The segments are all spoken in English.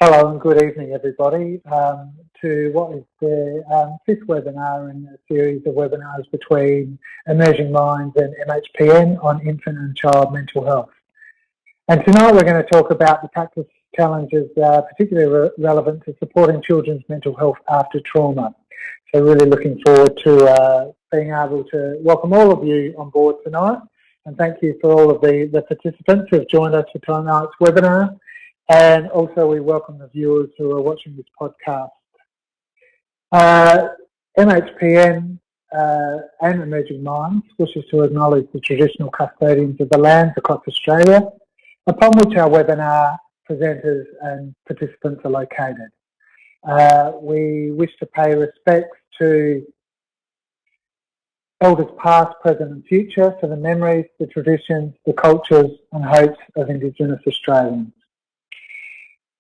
Hello and good evening, everybody, to what is the fifth webinar in a series of webinars between Emerging Minds and MHPN on infant and child mental health. And tonight we're going to talk about the practice challenges particularly relevant to supporting children's mental health after trauma. So really looking forward to being able to welcome all of you on board tonight, and thank you for all of the participants who have joined us for tonight's webinar. And also we welcome the viewers who are watching this podcast. MHPN and Emerging Minds wishes to acknowledge the traditional custodians of the lands across Australia upon which our webinar presenters and participants are located. We wish to pay respects to elders past, present and future for the memories, the traditions, the cultures and hopes of Indigenous Australians.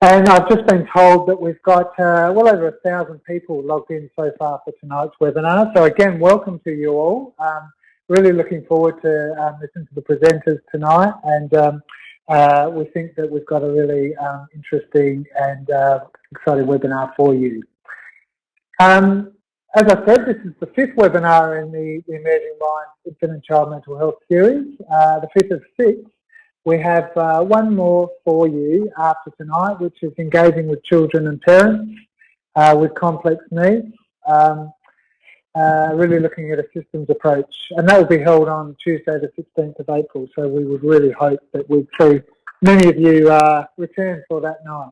And I've just been told that we've got well over 1,000 people logged in so far for tonight's webinar. So again, welcome to you all. Really looking forward to listening to the presenters tonight, and we think that we've got a really interesting and exciting webinar for you. As I said, this is the fifth webinar in the Emerging Minds Infant and Child Mental Health series, the fifth of six. We have one more for you after tonight, which is engaging with children and parents with complex needs, really looking at a systems approach. And that will be held on Tuesday the 16th of April, so we would really hope that we'd see many of you return for that night.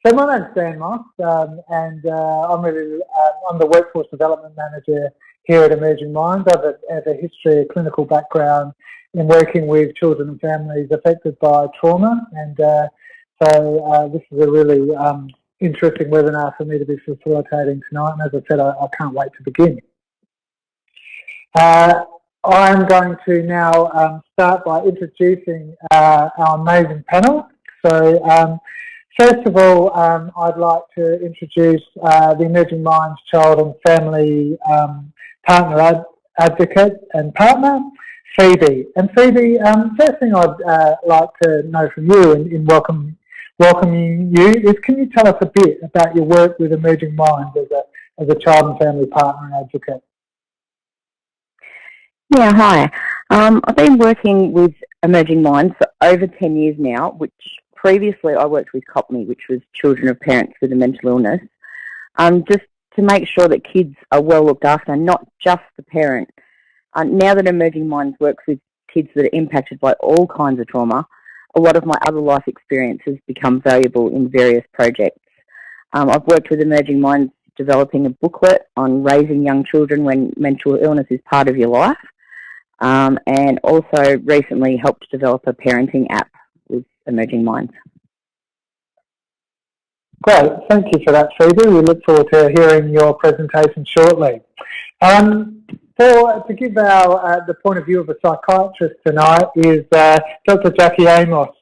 So my name's Dan Moss, and I'm the Workforce Development Manager here at Emerging Minds. I have a history, a clinical background in working with children and families affected by trauma, and so this is a really interesting webinar for me to be facilitating tonight, and as I said, I can't wait to begin. I'm going to now start by introducing our amazing panel. So first of all, I'd like to introduce the Emerging Minds Child and Family Partner Advocate and Partner, Phoebe. And Phoebe, first thing I'd like to know from you in welcoming you is, can you tell us a bit about your work with Emerging Minds as a child and family partner and advocate? Yeah, hi. I've been working with Emerging Minds for over 10 years now, which previously I worked with COPMI, which was children of parents with a mental illness, just to make sure that kids are well looked after, not just the parent. Now that Emerging Minds works with kids that are impacted by all kinds of trauma, a lot of my other life experiences become valuable in various projects. I've worked with Emerging Minds developing a booklet on raising young children when mental illness is part of your life, and also recently helped develop a parenting app with Emerging Minds. Great, thank you for that, Phoebe. We look forward to hearing your presentation shortly. To give the point of view of a psychiatrist tonight is Dr Jackie Amos.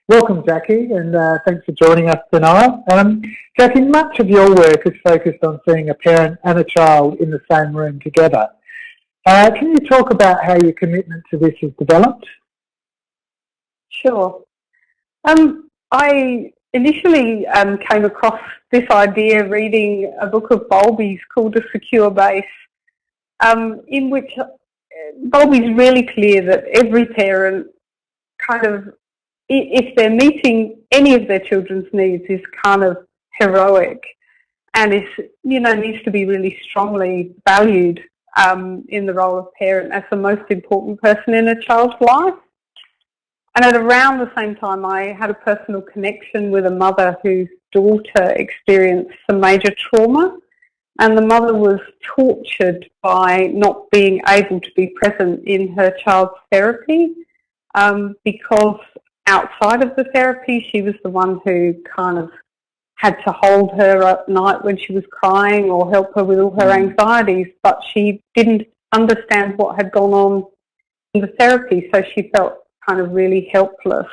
Welcome, Jackie, and thanks for joining us tonight. Jackie, much of your work is focused on seeing a parent and a child in the same room together. Can you talk about how your commitment to this has developed? Sure. I initially came across this idea reading a book of Bowlby's called A Secure Base, in which Bowlby's really clear that every parent kind of, if they're meeting any of their children's needs, is kind of heroic and is, needs to be really strongly valued in the role of parent as the most important person in a child's life. And at around the same time, I had a personal connection with a mother whose daughter experienced some major trauma, and the mother was tortured by not being able to be present in her child's therapy because outside of the therapy, she was the one who kind of had to hold her at night when she was crying or help her with all her anxieties, but she didn't understand what had gone on in the therapy, so she felt kind of really helpless.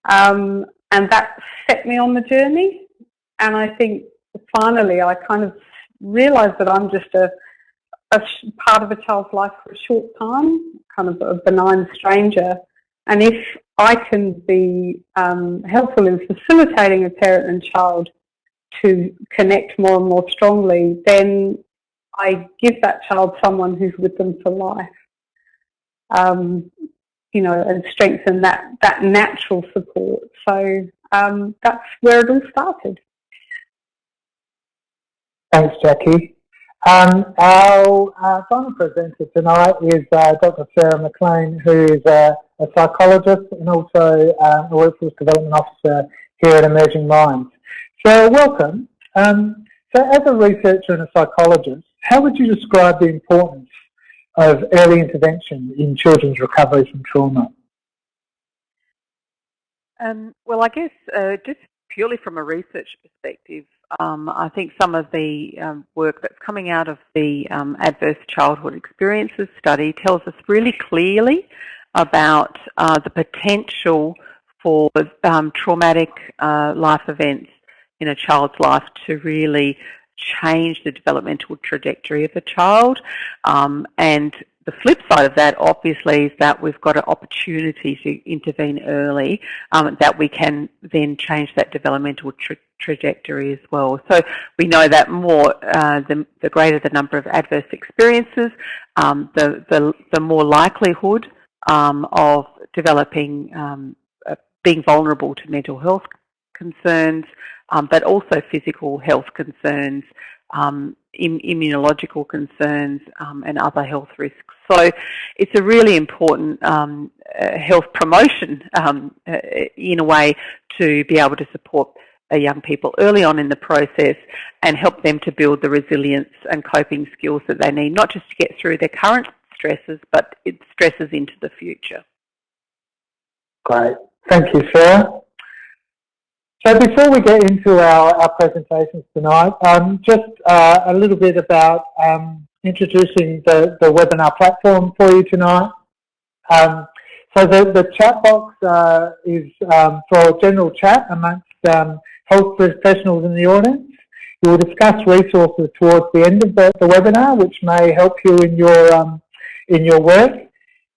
And that set me on the journey, and I think finally I kind of realised that I'm just a part of a child's life for a short time, kind of a benign stranger, and if I can be helpful in facilitating a parent and child to connect more and more strongly, then I give that child someone who's with them for life, you know, and strengthen that natural support. So that's where it all started. Thanks, Jackie. Our final presenter tonight is Dr Sara McLean, who is a psychologist and also a workforce development officer here at Emerging Minds. So welcome. So as a researcher and a psychologist, how would you describe the importance of early intervention in children's recovery from trauma? Well, I guess just purely from a research perspective, I think some of the work that's coming out of the Adverse Childhood Experiences study tells us really clearly about the potential for traumatic life events in a child's life to really change the developmental trajectory of the child. And the flip side of that, obviously, is that we've got an opportunity to intervene early, that we can then change that developmental trajectory as well. So we know that more, the greater the number of adverse experiences, the more likelihood of developing, being vulnerable to mental health concerns, but also physical health concerns, immunological concerns, and other health risks. So it's a really important health promotion in a way to be able to support young people early on in the process and help them to build the resilience and coping skills that they need, not just to get through their current stresses, but it stresses into the future. Great. Thank you, Sarah. So before we get into our presentations tonight, just a little bit about introducing the webinar platform for you tonight. So the chat box is for general chat amongst health professionals in the audience. We will discuss resources towards the end of the webinar, which may help you in your work.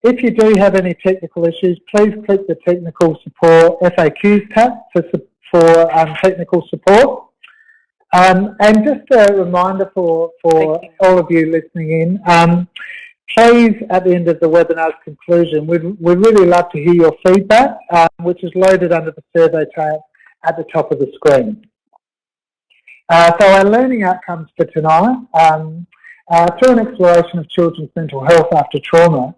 If you do have any technical issues, please click the technical support FAQs tab for technical support. And just a reminder for all of you listening in, please, at the end of the webinar's conclusion, we'd really love to hear your feedback, which is loaded under the survey tab at the top of the screen. So our learning outcomes for tonight, through an exploration of children's mental health after trauma,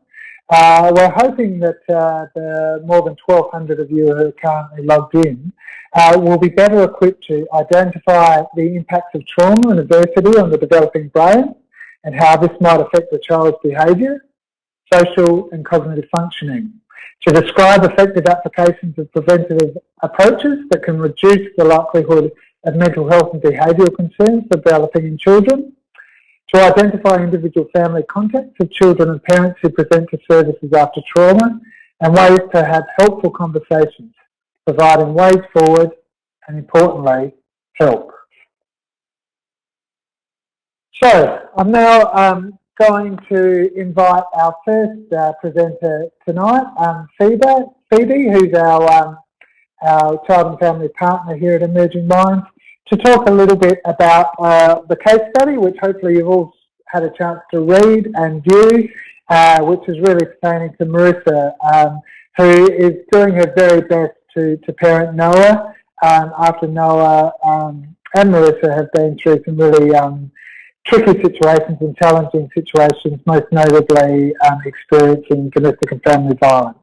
we're hoping that the more than 1,200 of you who are currently logged in will be better equipped to identify the impacts of trauma and adversity on the developing brain and how this might affect the child's behaviour, social and cognitive functioning, to describe effective applications of preventative approaches that can reduce the likelihood of mental health and behavioural concerns developing in children, to identify individual family contexts of children and parents who present to services after trauma, and ways to have helpful conversations, providing ways forward and, importantly, help. So I'm now going to invite our first presenter tonight, Phoebe, who's our child and family partner here at Emerging Minds, to talk a little bit about the case study, which hopefully you've all had a chance to read and view, which is really pertaining to Marissa, who is doing her very best to parent Noah after Noah and Marissa have been through some really tricky situations and challenging situations, most notably experiencing domestic and family violence.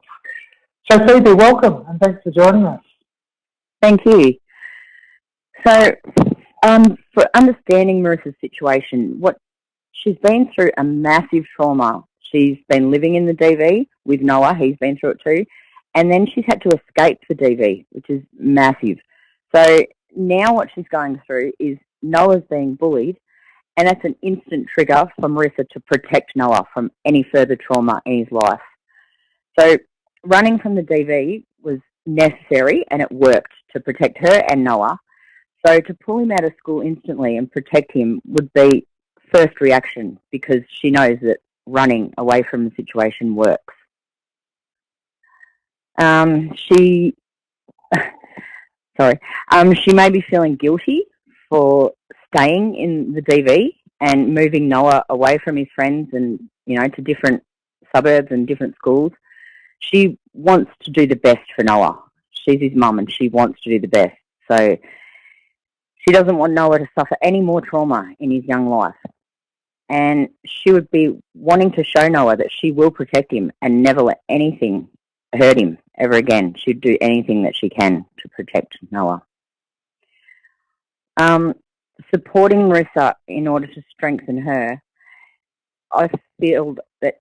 So Phoebe, welcome and thanks for joining us. Thank you. So, for understanding Marissa's situation, she's been through a massive trauma. She's been living in the DV with Noah, he's been through it too, and then she's had to escape the DV, which is massive. So now what she's going through is Noah's being bullied, and that's an instant trigger for Marissa to protect Noah from any further trauma in his life. So running from the DV was necessary, and it worked to protect her and Noah. So to pull him out of school instantly and protect him would be first reaction, because she knows that running away from the situation works. She may be feeling guilty for staying in the DV and moving Noah away from his friends and, to different suburbs and different schools. She wants to do the best for Noah. She's his mum and she wants to do the best. So she doesn't want Noah to suffer any more trauma in his young life. And she would be wanting to show Noah that she will protect him and never let anything hurt him ever again. She'd do anything that she can to protect Noah. Supporting Marissa in order to strengthen her, I feel that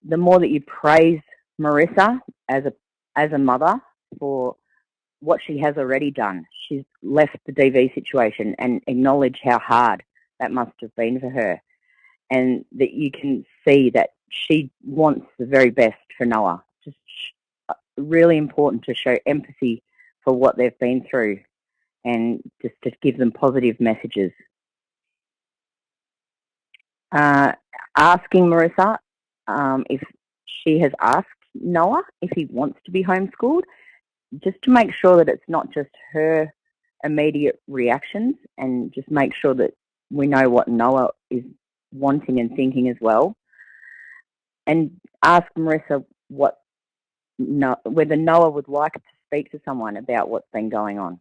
the more that you praise Marissa as a mother for what she has already done, she's left the DV situation, and acknowledge how hard that must have been for her, and that you can see that she wants the very best for Noah. Just really important to show empathy for what they've been through and just to give them positive messages. Asking Marissa if she has asked Noah if he wants to be homeschooled, just to make sure that it's not just her immediate reactions, and just make sure that we know what Noah is wanting and thinking as well. And ask Marissa whether Noah would like to speak to someone about what's been going on.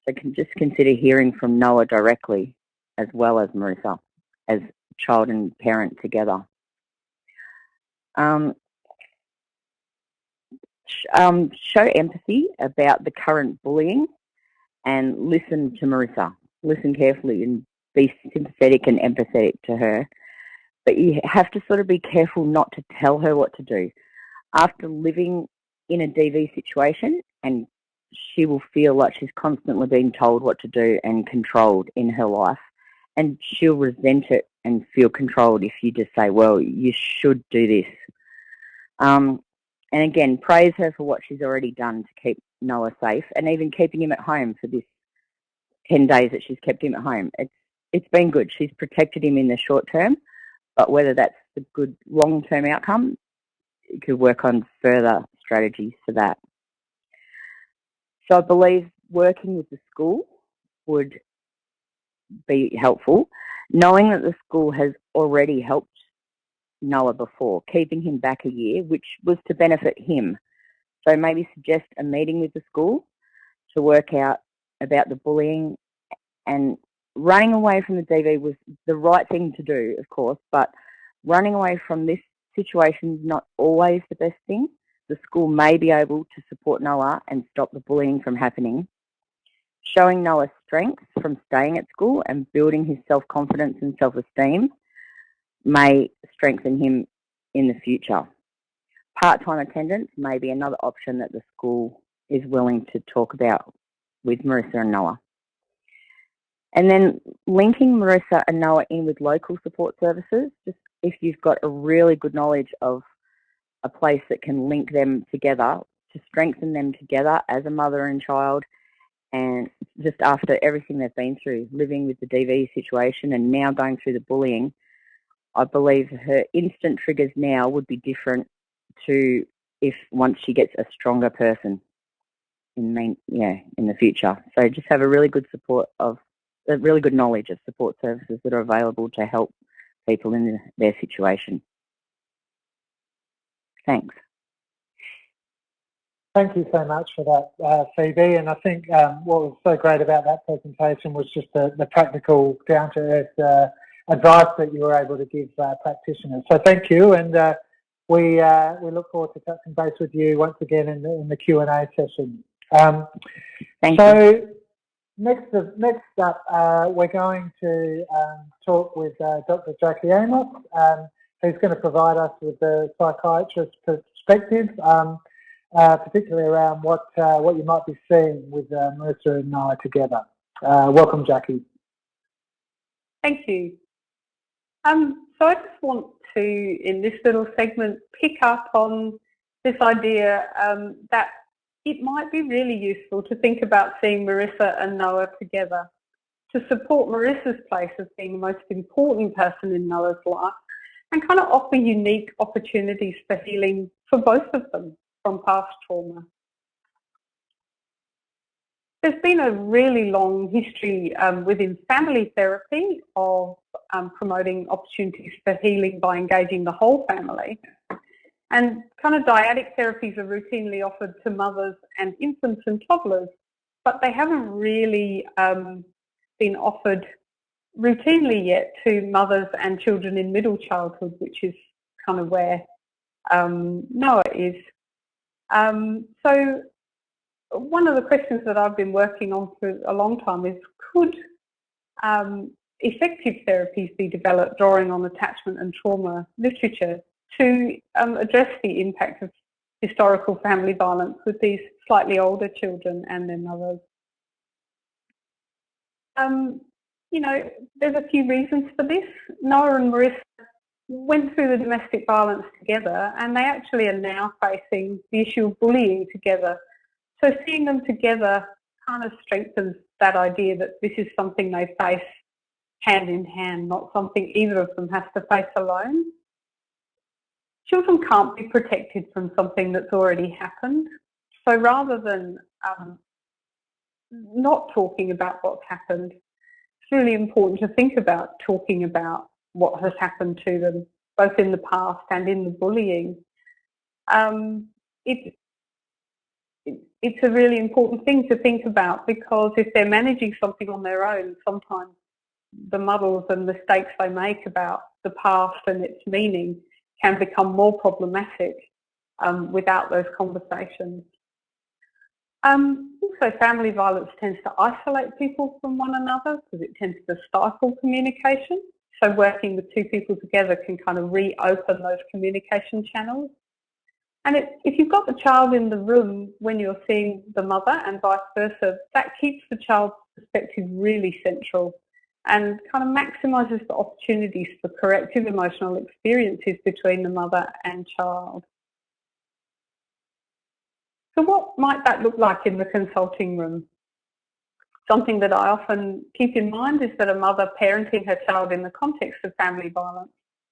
So just consider hearing from Noah directly as well as Marissa, as child and parent together. Show empathy about the current bullying and listen to Marissa. Listen carefully and be sympathetic and empathetic to her. But you have to sort of be careful not to tell her what to do. After living in a DV situation, and she will feel like she's constantly being told what to do and controlled in her life, and she'll resent it and feel controlled if you just say, well, you should do this. And again, praise her for what she's already done to keep Noah safe, and even keeping him at home for this 10 days that she's kept him at home. It's been good. She's protected him in the short term, but whether that's a good long-term outcome, you could work on further strategies for that. So I believe working with the school would be helpful, knowing that the school has already helped Noah before, keeping him back a year, which was to benefit him. So maybe suggest a meeting with the school to work out about the bullying, and running away from the DV was the right thing to do, of course, but running away from this situation is not always the best thing. The school may be able to support Noah and stop the bullying from happening. Showing Noah's strengths from staying at school and building his self-confidence and self-esteem may strengthen him in the future. Part-time attendance may be another option that the school is willing to talk about with Marissa and Noah. And then linking Marissa and Noah in with local support services, just if you've got a really good knowledge of a place that can link them together, to strengthen them together as a mother and child. And just after everything they've been through, living with the DV situation and now going through the bullying, I believe her instant triggers now would be different to if once she gets a stronger person in the future. So just have a really good knowledge of support services that are available to help people in their situation. Thanks. Thank you so much for that, Phoebe. And I think what was so great about that presentation was just the practical, down-to-earth advice that you were able to give practitioners. So thank you, and we look forward to touching base with you once again in the Q&A session. Thank you. Next up, we're going to talk with Dr. Jackie Amos, who's going to provide us with the psychiatrist perspective, particularly around what you might be seeing with Marissa and Noah together. Welcome, Jackie. Thank you. So I just want to, in this little segment, pick up on this idea that it might be really useful to think about seeing Marissa and Noah together, to support Marissa's place as being the most important person in Noah's life, and kind of offer unique opportunities for healing for both of them. from past trauma. There's been a really long history within family therapy of promoting opportunities for healing by engaging the whole family. And kind of dyadic therapies are routinely offered to mothers and infants and toddlers, but they haven't really been offered routinely yet to mothers and children in middle childhood, which is kind of where Noah is. So one of the questions that I've been working on for a long time is, could effective therapies be developed drawing on attachment and trauma literature to address the impact of historical family violence with these slightly older children and their mothers? You know, there's a few reasons for this. Noah and Marissa went through the domestic violence together, and they actually are now facing the issue of bullying together. So seeing them together kind of strengthens that idea that this is something they face hand in hand, not something either of them has to face alone. Children can't be protected from something that's already happened. So rather than not talking about what's happened, it's really important to think about talking about what has happened to them, both in the past and in the bullying. It's a really important thing to think about, because if they're managing something on their own, sometimes the muddles and mistakes they make about the past and its meaning can become more problematic without those conversations. Also, family violence tends to isolate people from one another because it tends to stifle communication. So working with two people together can kind of reopen those communication channels. And if you've got the child in the room when you're seeing the mother and vice versa, that keeps the child's perspective really central and kind of maximises the opportunities for corrective emotional experiences between the mother and child. So what might that look like in the consulting room? Something that I often keep in mind is that a mother parenting her child in the context of family violence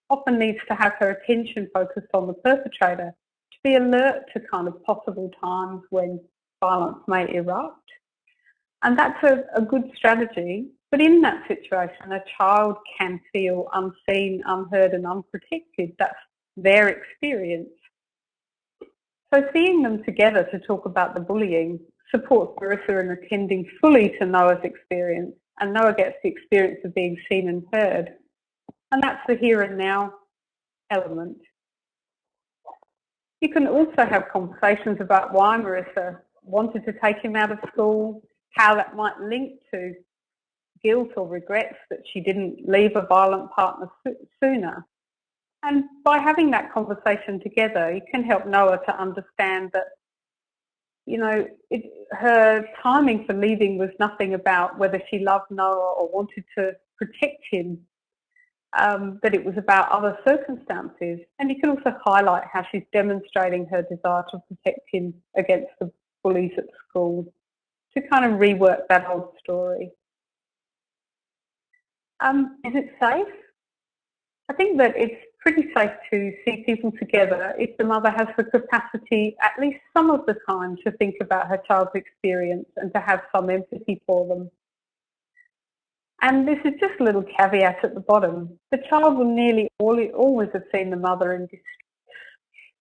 often needs to have her attention focused on the perpetrator, to be alert to kind of possible times when violence may erupt. And that's a good strategy. But in that situation, a child can feel unseen, unheard and unprotected. That's their experience. So seeing them together to talk about the bullying supports Marissa in attending fully to Noah's experience, and Noah gets the experience of being seen and heard. And that's the here and now element. You can also have conversations about why Marissa wanted to take him out of school, how that might link to guilt or regrets that she didn't leave a violent partner sooner. And by having that conversation together, you can help Noah to understand that, you know, her timing for leaving was nothing about whether she loved Noah or wanted to protect him, that it was about other circumstances. And you can also highlight how she's demonstrating her desire to protect him against the bullies at school, to kind of rework that old story. Is it safe? I think that it's pretty safe to see people together if the mother has the capacity, at least some of the time, to think about her child's experience and to have some empathy for them. And this is just a little caveat at the bottom. The child will nearly always have seen the mother in distress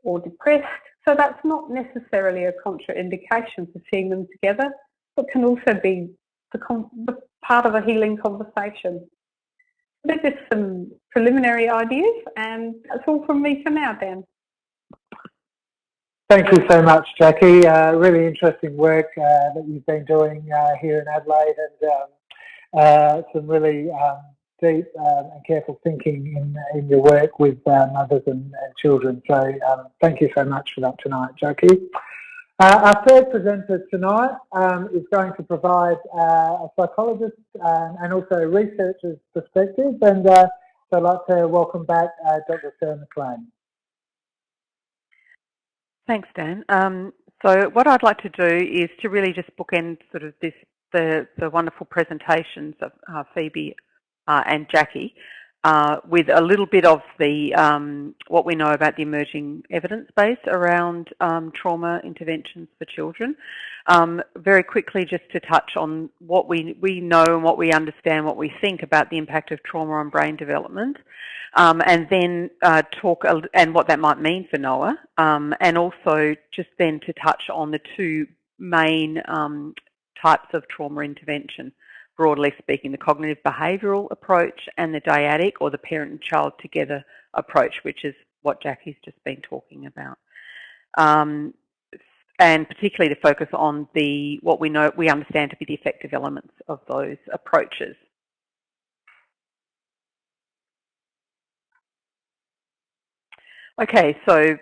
or depressed, so that's not necessarily a contraindication for seeing them together, but can also be the part of a healing conversation. They're just some preliminary ideas, and that's all from me for now, Dan. Thank you so much, Jackie. Really interesting work that you've been doing here in Adelaide, and some really deep and careful thinking in your work with mothers and children. So thank you so much for that tonight, Jackie. Our third presenter tonight is going to provide a psychologist and also a researcher's perspective, and so I'd like to welcome back Dr Sara McLean. Thanks, Dan. So what I'd like to do is to really just bookend sort of the wonderful presentations of Phoebe and Jackie with a little bit of the what we know about the emerging evidence base around trauma interventions for children. Very quickly, just to touch on what we know and what we understand, what we think about the impact of trauma on brain development, and then talk and what that might mean for Noah, and also just then to touch on the two main types of trauma intervention. Broadly speaking, the cognitive behavioural approach and the dyadic, or the parent and child together approach, which is what Jackie's just been talking about. And particularly to focus on what we understand to be the effective elements of those approaches. Okay, so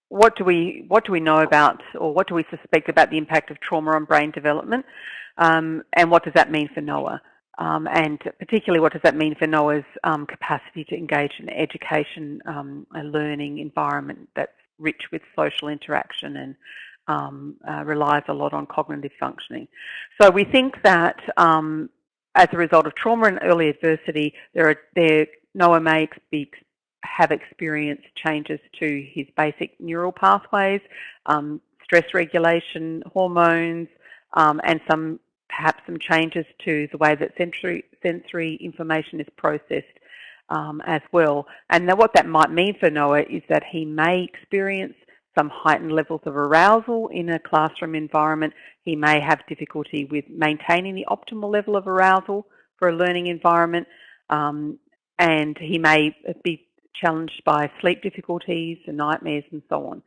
what do we know about, or what do we suspect about the impact of trauma on brain development? And what does that mean for Noah? And particularly, what does that mean for Noah's capacity to engage in education, a learning environment that's rich with social interaction and relies a lot on cognitive functioning? So we think that as a result of trauma and early adversity, Noah may have experienced changes to his basic neural pathways, stress regulation, hormones, and perhaps some changes to the way that sensory information is processed as well. And what that might mean for Noah is that he may experience some heightened levels of arousal in a classroom environment. He may have difficulty with maintaining the optimal level of arousal for a learning environment, and he may be challenged by sleep difficulties and nightmares and so on.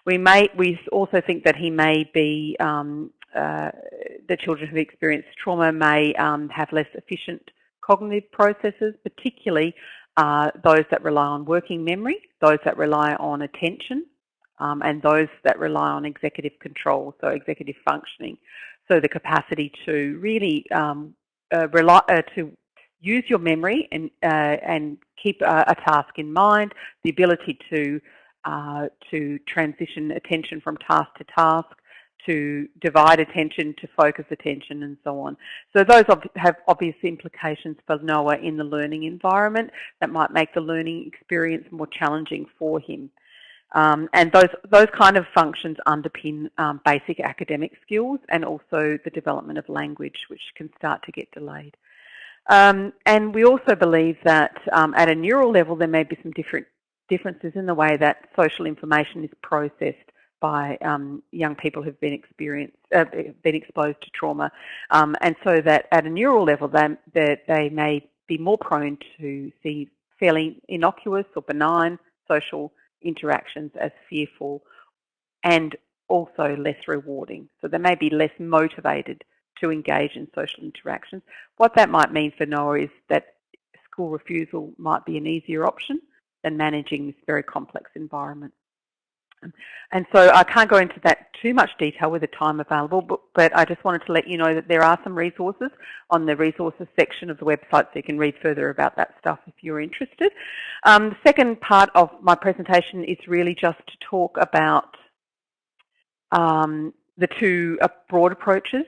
We also think that he may be, the children who experience trauma may have less efficient cognitive processes, particularly those that rely on working memory, those that rely on attention, and those that rely on executive control, so executive functioning. So the capacity to really to use your memory and keep a task in mind, the ability to transition attention from task to task, to divide attention, to focus attention, and so on. So those have obvious implications for Noah in the learning environment that might make the learning experience more challenging for him. And those kind of functions underpin basic academic skills and also the development of language, which can start to get delayed. And we also believe that at a neural level there may be some differences in the way that social information is processed by young people who've been exposed to trauma, and so that at a neural level they may be more prone to see fairly innocuous or benign social interactions as fearful and also less rewarding. So they may be less motivated to engage in social interactions. What that might mean for Noah is that school refusal might be an easier option than managing this very complex environment. And so I can't go into that too much detail with the time available, but I just wanted to let you know that there are some resources on the resources section of the website, so you can read further about that stuff if you're interested. The second part of my presentation is really just to talk about the two broad approaches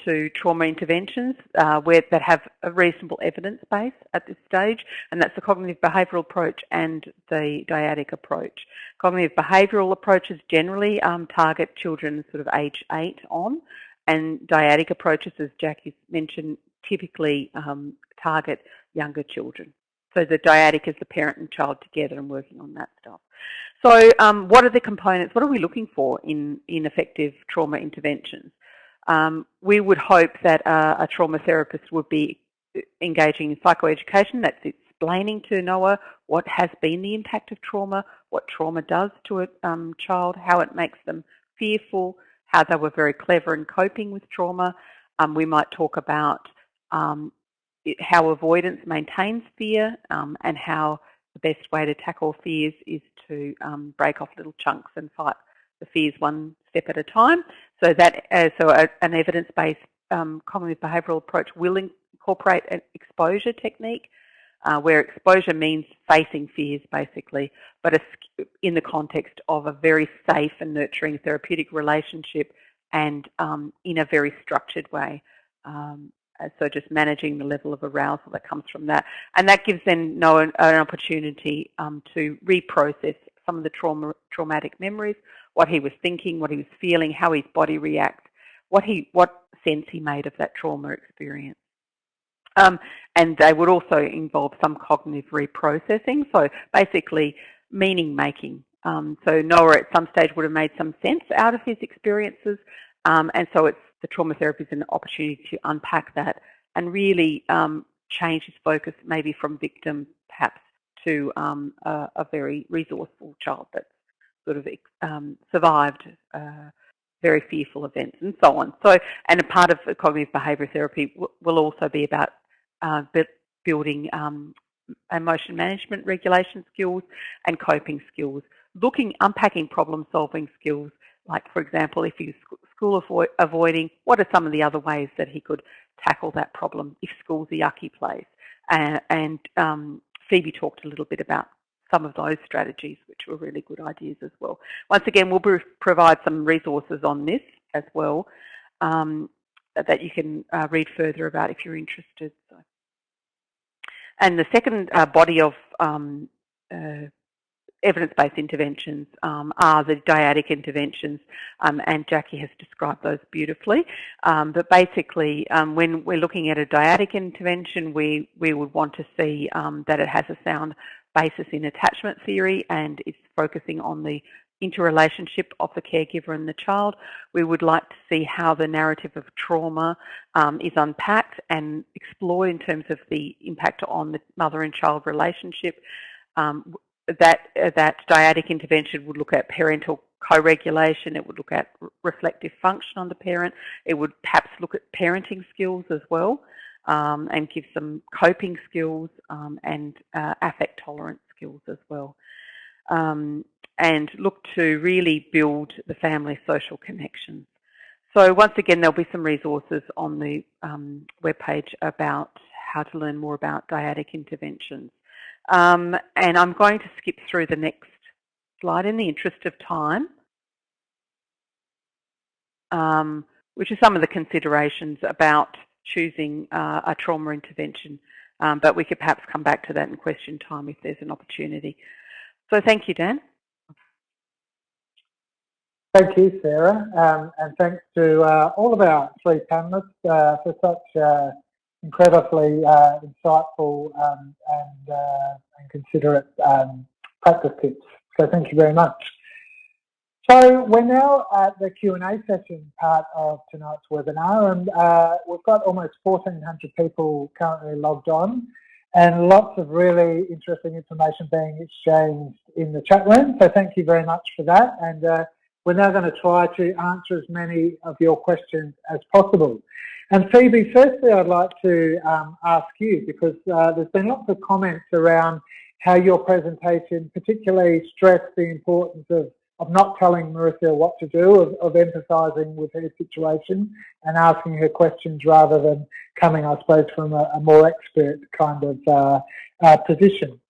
to trauma interventions that have a reasonable evidence base at this stage, and that's the cognitive behavioural approach and the dyadic approach. Cognitive behavioural approaches generally target children sort of age 8 on, and dyadic approaches, as Jackie mentioned, typically target younger children. So the dyadic is the parent and child together and working on that stuff. So what are the components? What are we looking for in effective trauma interventions? We would hope that a trauma therapist would be engaging in psychoeducation. That's explaining to Noah what has been the impact of trauma, what trauma does to a child, how it makes them fearful, how they were very clever in coping with trauma. We might talk about how avoidance maintains fear, and how the best way to tackle fears is to break off little chunks and fight the fears one step at a time. So that an evidence-based cognitive behavioural approach will incorporate an exposure technique, where exposure means facing fears basically, but in the context of a very safe and nurturing therapeutic relationship and in a very structured way. So just managing the level of arousal that comes from that. And that gives them an opportunity to reprocess some of the traumatic memories, what he was thinking, what he was feeling, how his body reacts, what sense he made of that trauma experience. And they would also involve some cognitive reprocessing, so basically meaning making. So Noah at some stage would have made some sense out of his experiences, and so the trauma therapy is an opportunity to unpack that and really change his focus maybe from victim perhaps to a very resourceful child that's sort of survived very fearful events and so on. So, and a part of cognitive behaviour therapy will also be about building emotion management regulation skills and coping skills, unpacking problem-solving skills, like, for example, if he's school avoiding, what are some of the other ways that he could tackle that problem if school's a yucky place? And Phoebe talked a little bit about some of those strategies, which were really good ideas as well. Once again, we'll provide some resources on this as well that you can read further about if you're interested. So. And the second body of evidence-based interventions are the dyadic interventions, and Jackie has described those beautifully. But basically, when we're looking at a dyadic intervention, we would want to see that it has a sound basis in attachment theory and is focusing on the interrelationship of the caregiver and the child. We would like to see how the narrative of trauma is unpacked and explored in terms of the impact on the mother and child relationship. That dyadic intervention would look at parental co-regulation. It would look at reflective function on the parent. It would perhaps look at parenting skills as well, and give some coping skills and affect tolerance skills as well. And look to really build the family social connections. So once again, there'll be some resources on the webpage about how to learn more about dyadic interventions. And I'm going to skip through the next slide in the interest of time, which are some of the considerations about choosing a trauma intervention. But we could perhaps come back to that in question time if there's an opportunity. So thank you, Dan. Thank you, Sarah, and thanks to all of our three panellists for such incredibly insightful and considerate practice tips. So thank you very much. So we're now at the Q&A session part of tonight's webinar, and we've got almost 1,400 people currently logged on, and lots of really interesting information being exchanged in the chat room. So thank you very much for that, and we're now going to try to answer as many of your questions as possible. And Phoebe, firstly, I'd like to ask you, because there's been lots of comments around how your presentation particularly stressed the importance of not telling Marissa what to do, of empathising with her situation and asking her questions rather than coming, I suppose, from a more expert kind of position.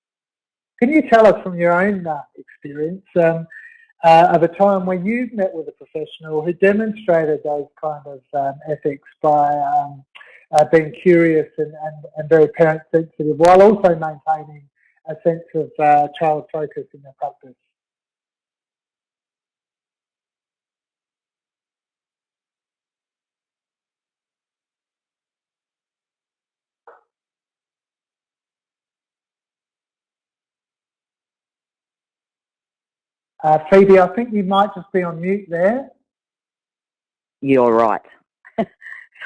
Can you tell us from your own experience of a time when you've met with a professional who demonstrated those kind of ethics by being curious and very parent sensitive, while also maintaining a sense of child focus in their practice? Phoebe, I think you might just be on mute there. You're right.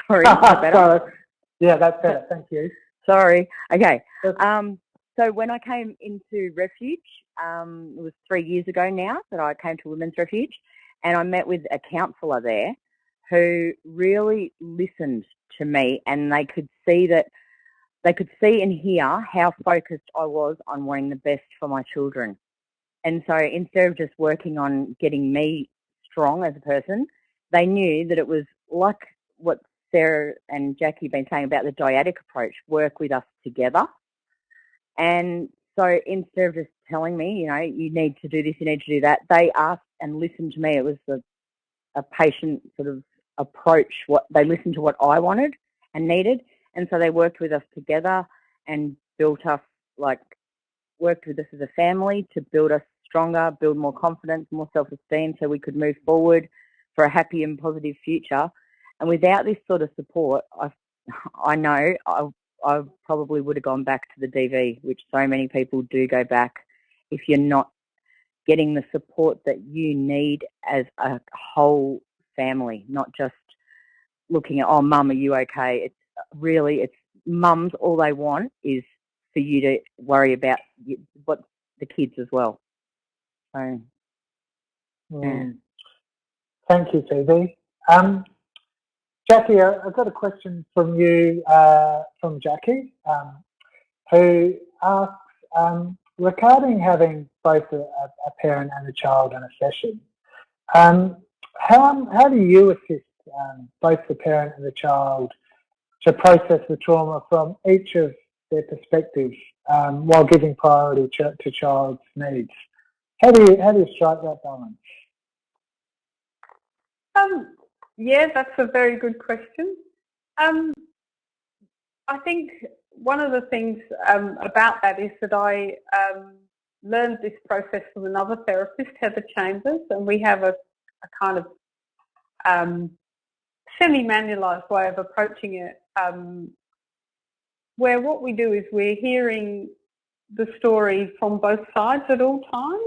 Sorry, is that better? Yeah, that's better. Thank you. Sorry. Okay. So when I came into refuge, it was 3 years ago now that I came to Women's Refuge, and I met with a counsellor there who really listened to me, and they could see and hear how focused I was on wanting the best for my children. And so instead of just working on getting me strong as a person, they knew that it was like what Sarah and Jackie have been saying about the dyadic approach, work with us together. And so instead of just telling me, you know, you need to do this, you need to do that, they asked and listened to me. It was a patient sort of approach. They listened to what I wanted and needed, And so they worked with us together and worked with us as a family to build us stronger, build more confidence, more self-esteem so we could move forward for a happy and positive future. And without this sort of support, I know I probably would have gone back to the DV, which so many people do go back if you're not getting the support that you need as a whole family, not just looking at, oh, mum, are you okay? It's mums, all they want is for you to worry about what the kids as well. So, yeah. Thank you, Phoebe. Jackie, I've got a question from you, from Jackie, who asks, regarding having both a parent and a child in a session, how do you assist both the parent and the child to process the trauma from each of their perspectives while giving priority to child's needs? How do you strike that balance? Yeah, that's a very good question. I think one of the things about that is that I learned this process from another therapist, Heather Chambers, and we have a kind of semi-manualised way of approaching it, where what we do is we're hearing the story from both sides at all times.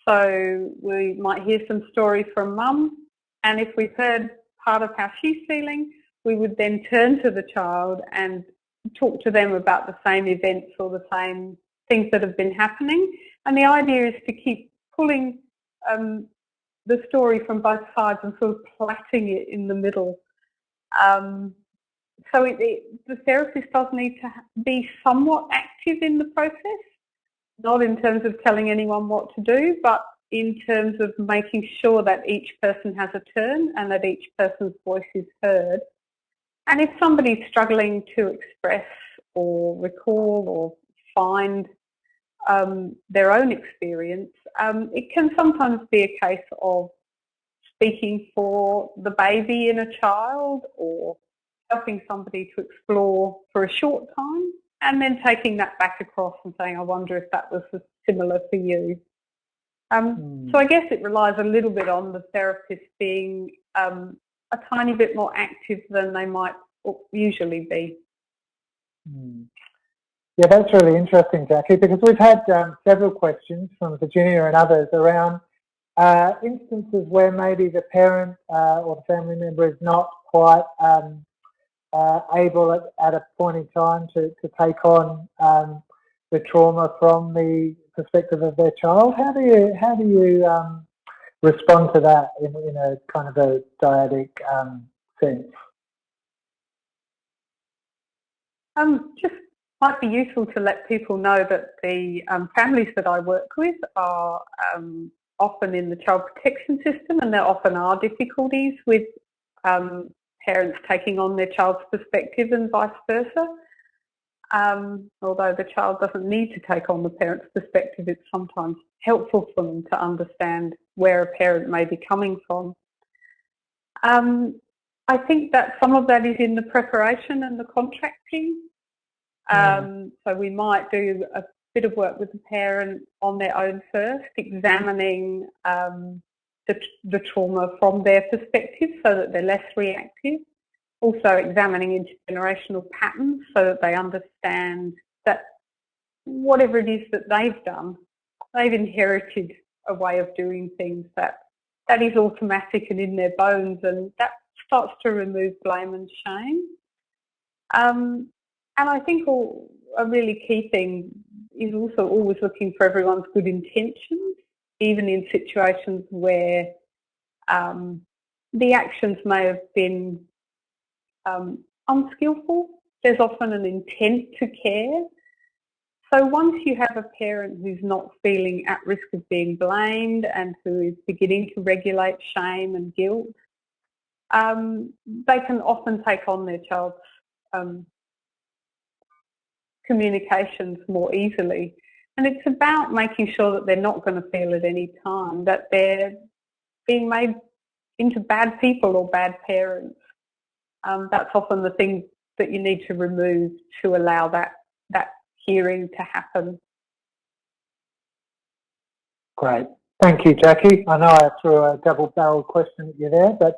So we might hear some stories from mum, and if we've heard part of how she's feeling, we would then turn to the child and talk to them about the same events or the same things that have been happening. And the idea is to keep pulling the story from both sides and sort of plaiting it in the middle. So the therapist does need to be somewhat active in the process, not in terms of telling anyone what to do, but in terms of making sure that each person has a turn and that each person's voice is heard. And if somebody's struggling to express or recall or find their own experience, it can sometimes be a case of speaking for the baby in a child or helping somebody to explore for a short time and then taking that back across and saying, I wonder if that was similar for you. So I guess it relies a little bit on the therapist being a tiny bit more active than they might usually be. Yeah, that's really interesting, Jackie, because we've had several questions from Virginia and others around instances where maybe the parent or the family member is not quite able at a point in time to take on the trauma from the perspective of their child. How do you respond to that in a kind of a dyadic sense? Just might be useful to let people know that the families that I work with are often in the child protection system, and there often are difficulties with parents taking on their child's perspective and vice versa. Although the child doesn't need to take on the parent's perspective, it's sometimes helpful for them to understand where a parent may be coming from. I think that some of that is in the preparation and the contracting. So we might do a bit of work with the parent on their own first, examining the trauma from their perspective so that they're less reactive. Also examining intergenerational patterns so that they understand that whatever it is that they've done, they've inherited a way of doing things that is automatic and in their bones, and that starts to remove blame and shame. And I think a really key thing is also always looking for everyone's good intentions, even in situations where the actions may have been unskillful. There's often an intent to care. So once you have a parent who's not feeling at risk of being blamed and who is beginning to regulate shame and guilt, they can often take on their child's communications more easily. And it's about making sure that they're not going to feel at any time that they're being made into bad people or bad parents. That's often the thing that you need to remove to allow that hearing to happen. Great. Thank you, Jackie. I know I threw a double-barreled question at you there, but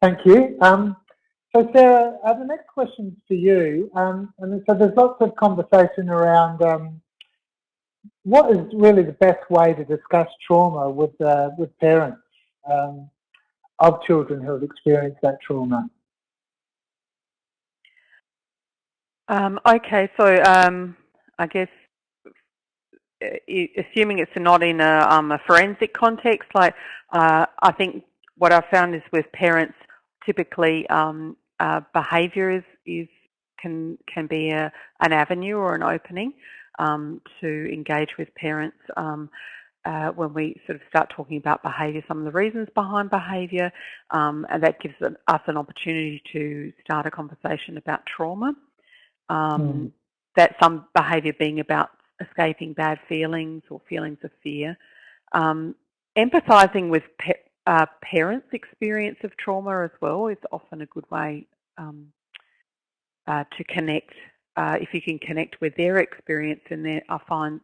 thank you. So Sarah, the next question's for you. And so there's lots of conversation around what is really the best way to discuss trauma with parents of children who have experienced that trauma. Okay, so I guess assuming it's not in a forensic context, like I think what I've found is with parents, typically behaviour can be an avenue or an opening to engage with parents when we sort of start talking about behaviour, some of the reasons behind behaviour, and that gives us an opportunity to start a conversation about trauma. That some behaviour being about escaping bad feelings or feelings of fear. Empathising with parents' experience of trauma as well is often a good way to connect. If you can connect with their experience, and I find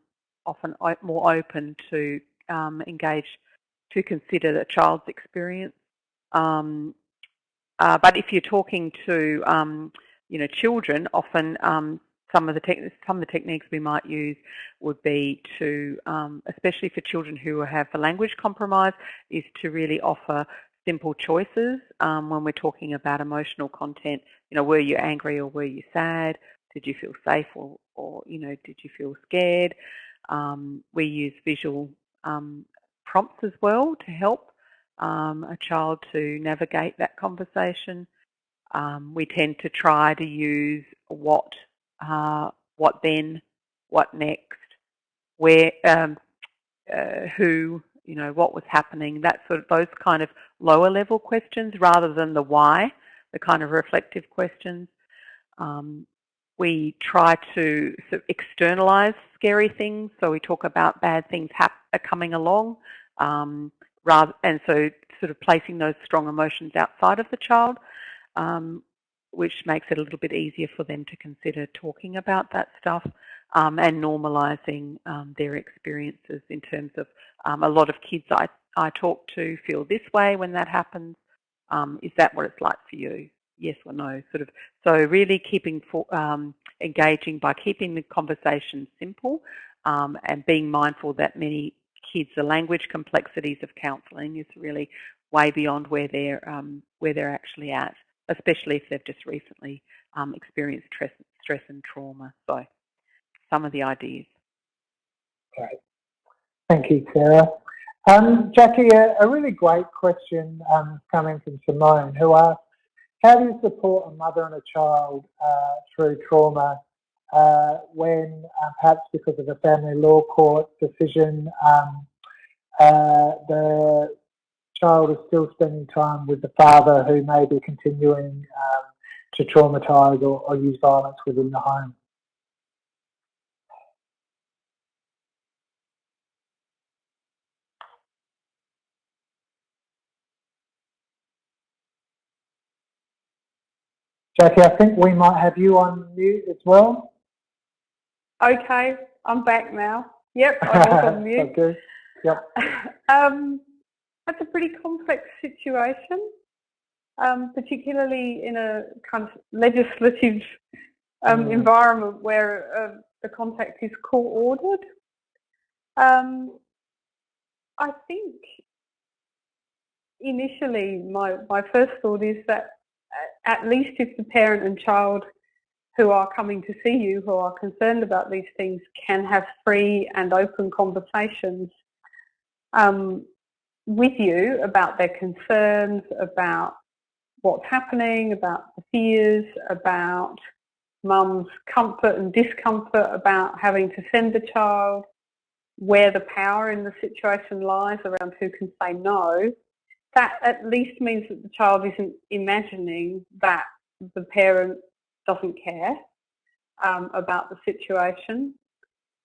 often more open to engage, to consider the child's experience. But if you're talking to children, often some of the techniques we might use would be to, especially for children who have a language compromise, is to really offer simple choices when we're talking about emotional content. Were you angry or were you sad? Did you feel safe or did you feel scared? We use visual prompts as well to help a child to navigate that conversation. We tend to try to use what then, what next, where, who, what was happening, those kind of lower level questions rather than the why, the kind of reflective questions. We try to sort of externalize scary things, so we talk about bad things coming along, and so sort of placing those strong emotions outside of the child, which makes it a little bit easier for them to consider talking about that stuff, and normalising their experiences in terms of a lot of kids I talk to feel this way when that happens. Is that what it's like for you? Yes or no? So really engaging by keeping the conversation simple, and being mindful that many kids, the language complexities of counselling is really way beyond where they're actually at, especially if they've just recently experienced stress and trauma. So some of the ideas. Great. Thank you, Sarah. Jackie, a really great question coming from Simone, who asks, how do you support a mother and a child through trauma when perhaps because of a family law court decision the child is still spending time with the father who may be continuing to traumatise or use violence within the home? Jackie, I think we might have you on mute as well. Okay, I'm back now. Yep, I was on mute. Okay. Yep. That's a pretty complex situation, particularly in a kind of legislative environment where the contact is court-ordered. I think initially my first thought is that at least if the parent and child who are coming to see you, who are concerned about these things, can have free and open conversations with you about their concerns, about what's happening, about the fears, about mum's comfort and discomfort about having to send the child, where the power in the situation lies around who can say no. That at least means that the child isn't imagining that the parent doesn't care about the situation.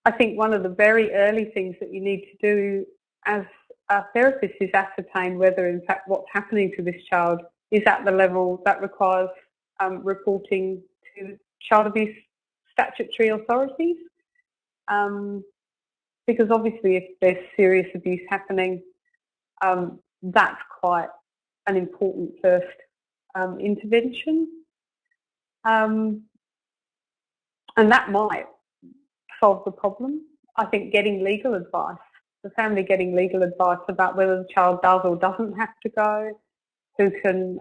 I think one of the very early things that you need to do as a therapist is ascertain whether in fact what's happening to this child is at the level that requires reporting to child abuse statutory authorities, because obviously if there's serious abuse happening, that's quite an important first intervention. And that might solve the problem. I think getting legal advice, the family getting legal advice about whether the child does or doesn't have to go, who can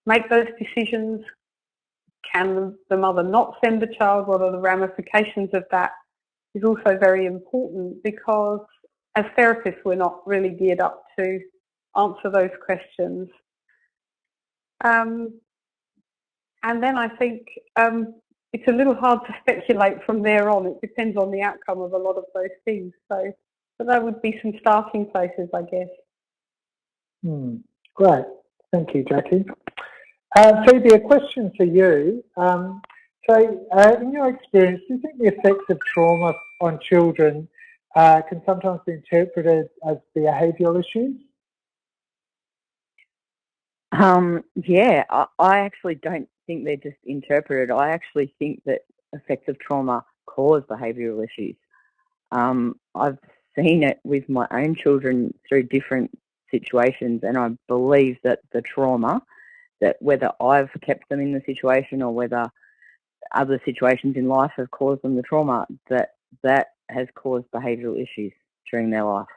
make those decisions. Can the mother not send the child? What are the ramifications of that? Is also very important, because as therapists we're not really geared up to answer those questions. And then I think it's a little hard to speculate from there on. It depends on the outcome of a lot of those things. So that would be some starting places, I guess. Great. Thank you, Jackie. Phoebe, a question for you. In your experience, do you think the effects of trauma on children can sometimes be interpreted as behavioural issues? Yeah, I actually don't think they're just interpreted. I actually think that effects of trauma cause behavioural issues. I've seen it with my own children through different situations, and I believe that the trauma, that whether I've kept them in the situation or whether other situations in life have caused them the trauma, that has caused behavioural issues during their life.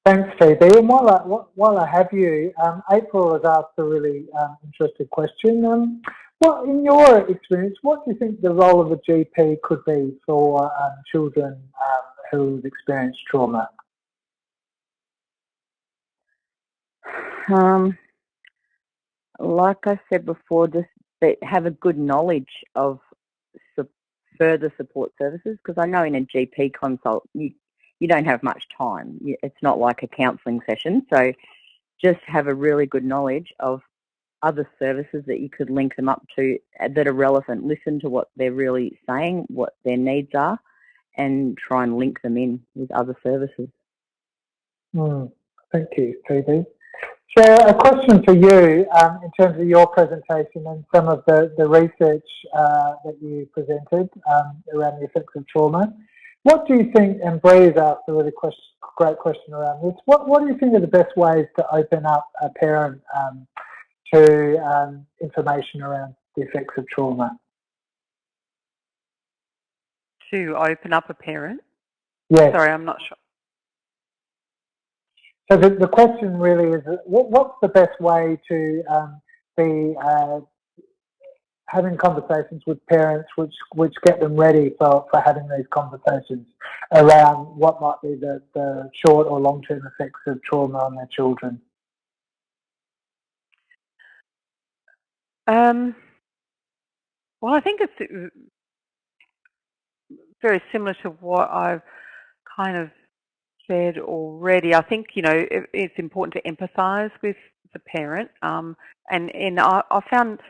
Thanks, Phoebe. And while I have you, April has asked a really interesting question. What, in your experience, what do you think the role of a GP could be for children who've experienced trauma? Like I said before, just have a good knowledge of further support services, because I know in a GP consult you don't have much time. It's not like a counselling session, so just have a really good knowledge of other services that you could link them up to that are relevant. Listen to what they're really saying, what their needs are, and try and link them in with other services. Thank you, Phoebe. So a question for you in terms of your presentation and some of the research that you presented around the effects of trauma. What do you think, and Bree's asked a really great question around this, what do you think are the best ways to open up a parent to information around the effects of trauma? To open up a parent? Yes. Sorry, I'm not sure. So the question really is, what's the best way to be having conversations with parents which get them ready for having these conversations around what might be the short or long-term effects of trauma on their children? Well, I think it's very similar to what I've kind of said already. I think, it's important to empathise with the parent. And I found,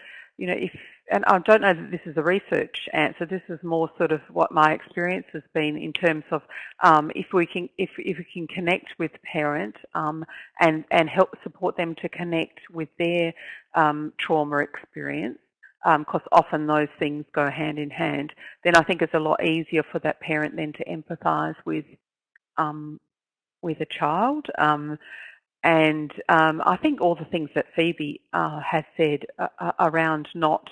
and I don't know that this is a research answer. This is more sort of what my experience has been in terms of if we can connect with the parent and help support them to connect with their trauma experience, because often those things go hand in hand, then I think it's a lot easier for that parent then to empathise with a child. And I think all the things that Phoebe has said around not,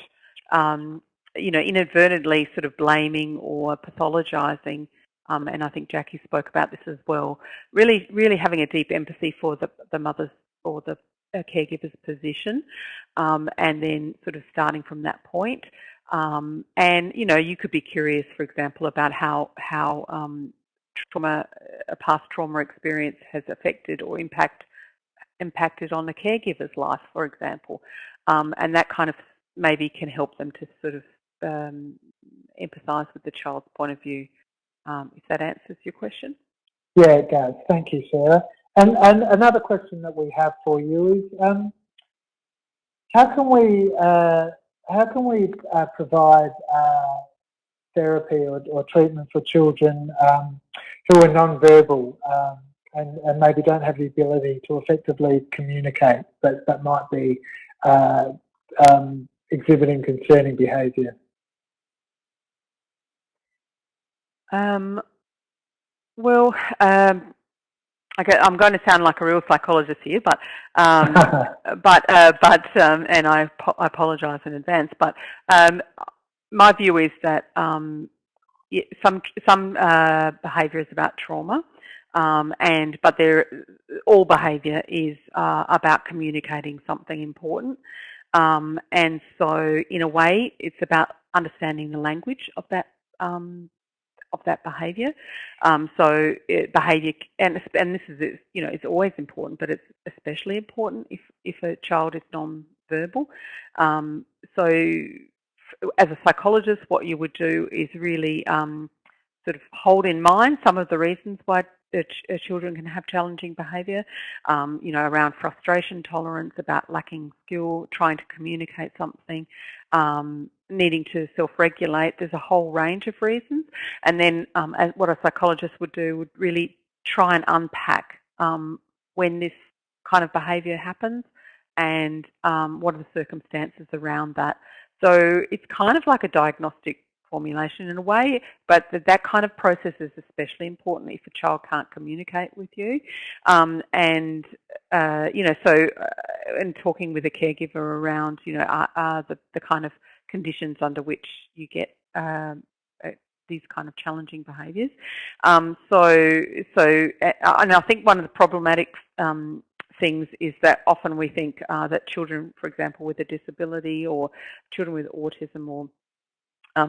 inadvertently sort of blaming or pathologising, and I think Jackie spoke about this as well, really having a deep empathy for the mother's or the caregiver's position, and then sort of starting from that point. And, you could be curious, for example, about how a past trauma experience has affected or impacted on the caregiver's life, for example, and that kind of maybe can help them to sort of empathise with the child's point of view, if that answers your question. Yeah, it does. Thank you, Sarah. And another question that we have for you is, how can we provide therapy or treatment for children who are nonverbal, and maybe don't have the ability to effectively communicate, but might be exhibiting concerning behaviour? Well, okay, I'm going to sound like a real psychologist here, but and I apologise in advance. But my view is that some behaviour is about trauma, but all behaviour is about communicating something important, and so in a way, it's about understanding the language of that behaviour. So behaviour, and this is, it's always important, but it's especially important if a child is non-verbal. So as a psychologist, what you would do is really sort of hold in mind some of the reasons why children can have challenging behaviour, around frustration tolerance, about lacking skill, trying to communicate something, needing to self-regulate. There's a whole range of reasons. And then what a psychologist would do would really try and unpack when this kind of behaviour happens and what are the circumstances around that. So it's kind of like a diagnostic formulation in a way, but that kind of process is especially important if a child can't communicate with you. And talking with a caregiver around, the kind of conditions under which you get these kind of challenging behaviours. And I think one of the problematic things is that often we think that children, for example, with a disability or children with autism or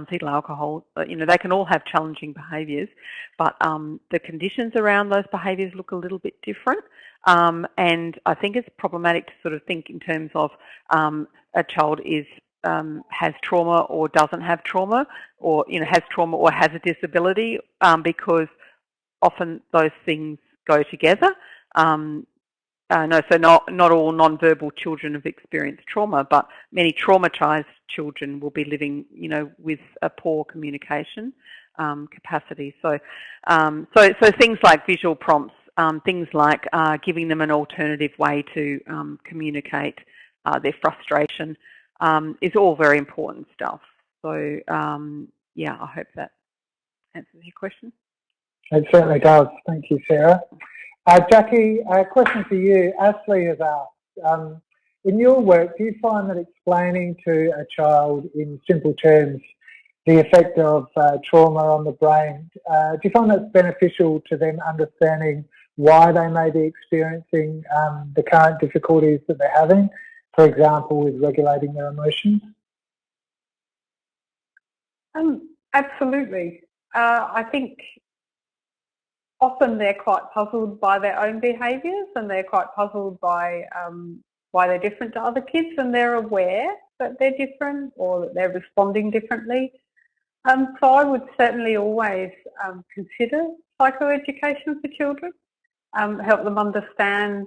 fetal alcohol, they can all have challenging behaviours, but the conditions around those behaviours look a little bit different. And I think it's problematic to sort of think in terms of a child has trauma or doesn't have trauma, or has trauma or has a disability, because often those things go together. So not all non-verbal children have experienced trauma, but many traumatised children will be living, with a poor communication capacity. So things like visual prompts, things like giving them an alternative way to communicate their frustration, is all very important stuff. So I hope that answers your question. It certainly does. Thank you, Sarah. Jackie, a question for you. Ashley has asked, in your work, do you find that explaining to a child in simple terms the effect of trauma on the brain, do you find that's beneficial to them understanding why they may be experiencing the current difficulties that they're having, for example, with regulating their emotions? Absolutely. I think often they're quite puzzled by their own behaviours, and they're quite puzzled by why they're different to other kids, and they're aware that they're different or that they're responding differently. So I would certainly always consider psychoeducation for children, help them understand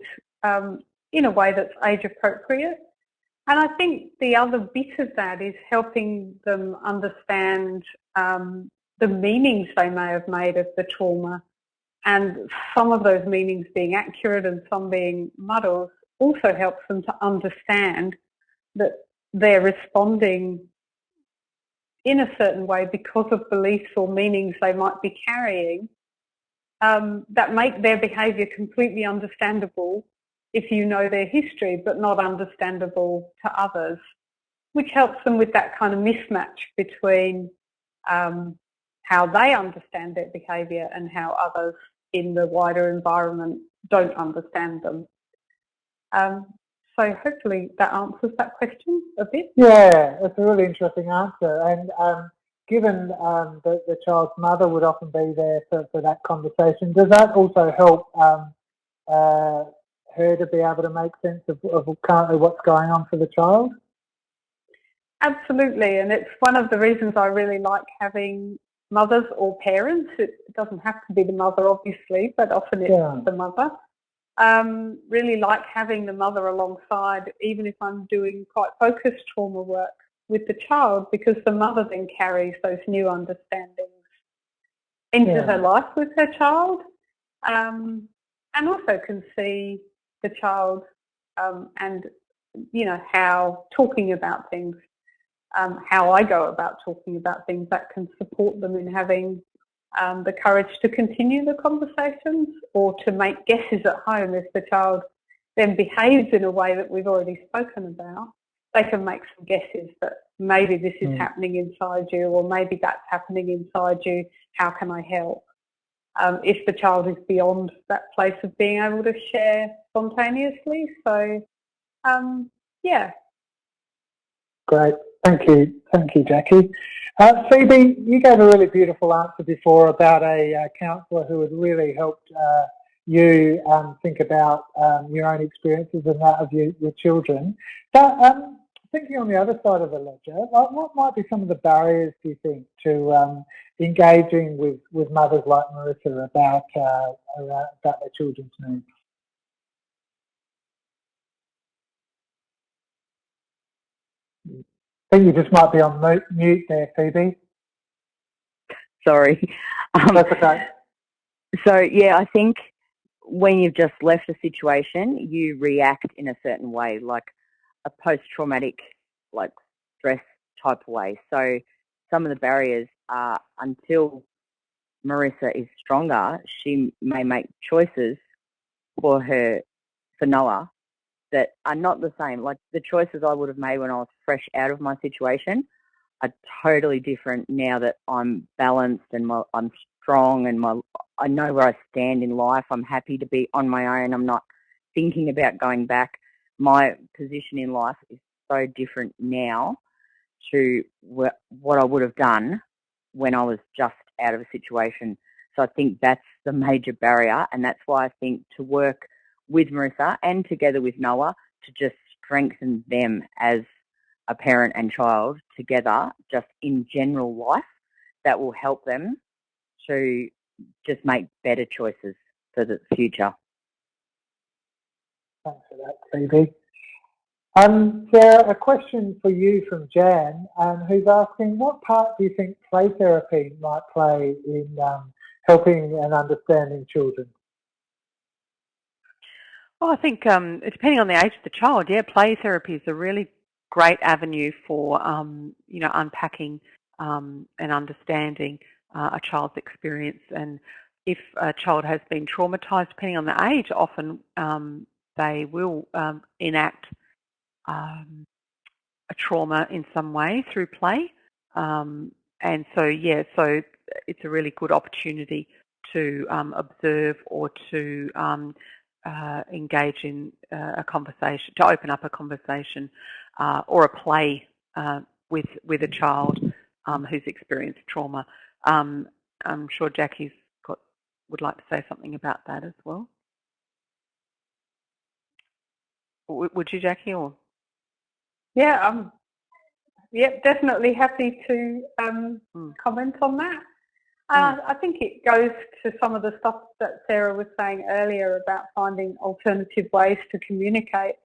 in a way that's age appropriate. And I think the other bit of that is helping them understand the meanings they may have made of the trauma, and some of those meanings being accurate and some being muddled also helps them to understand that they're responding in a certain way because of beliefs or meanings they might be carrying that make their behaviour completely understandable if you know their history, but not understandable to others, which helps them with that kind of mismatch between how they understand their behaviour and how others in the wider environment don't understand them. So hopefully that answers that question a bit. Yeah, it's a really interesting answer. And given the child's mother would often be there for that conversation, does that also help her to be able to make sense of currently what's going on for the child? Absolutely, and it's one of the reasons I really like having mothers or parents. It doesn't have to be the mother, obviously, but often it's the mother. Really like having the mother alongside, even if I'm doing quite focused trauma work with the child, because the mother then carries those new understandings into her life with her child. and also can see the child and, you know, how talking about things, how I go about talking about things, that can support them in having the courage to continue the conversations or to make guesses at home. If the child then behaves in a way that we've already spoken about, they can make some guesses that maybe this is happening inside you, or maybe that's happening inside you. How can I help? If the child is beyond that place of being able to share spontaneously. So, yeah. Great. Thank you, Jackie. Phoebe, you gave a really beautiful answer before about a counsellor who had really helped you think about your own experiences and that of your children. But thinking on the other side of the ledger, what might be some of the barriers, do you think, to engaging with mothers like Marissa about their children's needs? I think you just might be on mute there, Phoebe. Sorry. That's okay. So, yeah, I think when you've just left a situation, you react in a certain way, like a post-traumatic, like stress type way. So some of the barriers are, until Marissa is stronger, she may make choices for Noah that are not the same. Like the choices I would have made when I was fresh out of my situation are totally different now that I'm balanced and I'm strong and I know where I stand in life. I'm happy to be on my own. I'm not thinking about going back. My position in life is so different now to what I would have done when I was just out of a situation. So I think that's the major barrier, and that's why I think to work with Marissa and together with Noah to just strengthen them as a parent and child together, just in general life, that will help them to just make better choices for the future. Thanks for that, Phoebe. Sarah, a question for you from Jan, who's asking, what part do you think play therapy might play in helping and understanding children? Well, I think depending on the age of the child, yeah, play therapy is a really great avenue for, you know, unpacking and understanding a child's experience. And if a child has been traumatised, depending on the age, often they will enact a trauma in some way through play. And so, yeah, so it's a really good opportunity to observe or to engage in a conversation, to open up a conversation or a play with a child who's experienced trauma. I'm sure Jackie's would like to say something about that as well. Would you, Jackie? Or yeah, definitely happy to comment on that. I think it goes to some of the stuff that Sarah was saying earlier about finding alternative ways to communicate.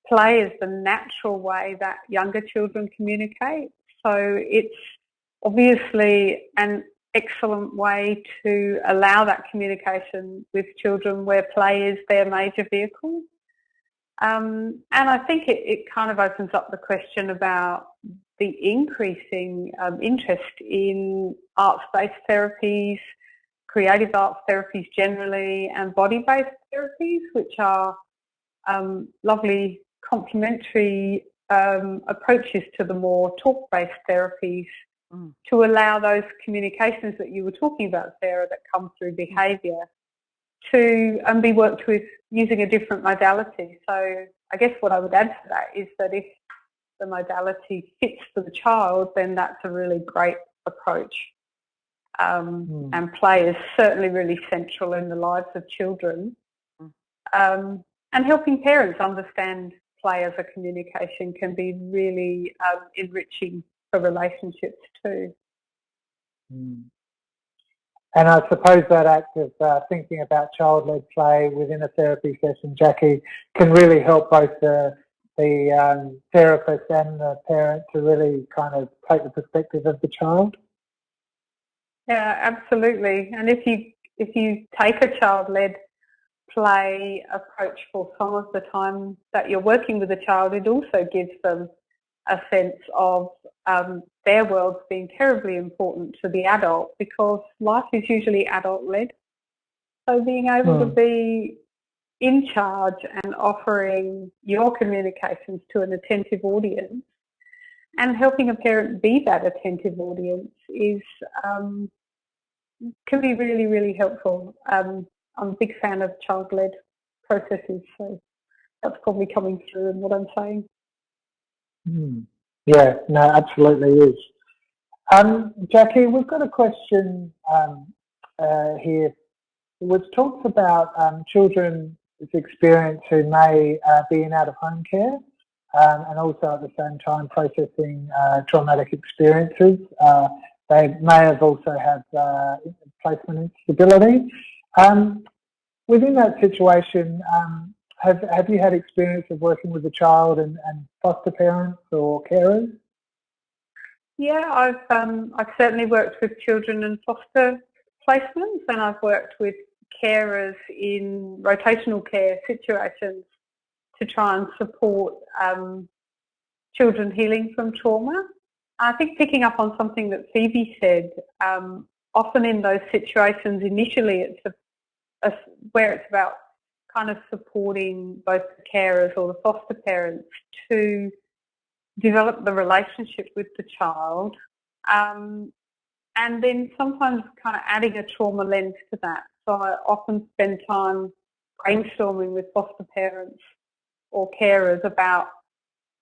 Play is the natural way that younger children communicate. So it's obviously an excellent way to allow that communication with children where play is their major vehicle. And I think it kind of opens up the question about the increasing interest in arts-based therapies, creative arts therapies generally, and body-based therapies, which are lovely complementary approaches to the more talk-based therapies to allow those communications that you were talking about, Sarah, that come through behaviour to be worked with using a different modality. So I guess what I would add to that is that if the modality fits for the child, then that's a really great approach. And play is certainly really central in the lives of children. And helping parents understand play as a communication can be really enriching for relationships too. And I suppose that act of thinking about child-led play within a therapy session, Jackie, can really help both the therapist and the parent to really kind of take the perspective of the child. Yeah, absolutely. And if you take a child-led play approach for some of the time that you're working with a child, it also gives them a sense of their worlds being terribly important to the adult, because life is usually adult-led. So being able to be in charge and offering your communications to an attentive audience and helping a parent be that attentive audience is can be really, really helpful. I'm a big fan of child-led processes, so that's probably coming through in what I'm saying. Yeah, no, absolutely is. Jackie, we've got a question here which talks about children's experience who may be in out-of-home care and also at the same time processing traumatic experiences. They may have also had placement instability. Within that situation, have you had experience of working with a child and foster parents or carers? Yeah, I've certainly worked with children in foster placements, and I've worked with carers in rotational care situations to try and support children healing from trauma. I think picking up on something that Phoebe said, often in those situations initially it's where it's about kind of supporting both the carers or the foster parents to develop the relationship with the child, and then sometimes kind of adding a trauma lens to that. So I often spend time brainstorming with foster parents or carers about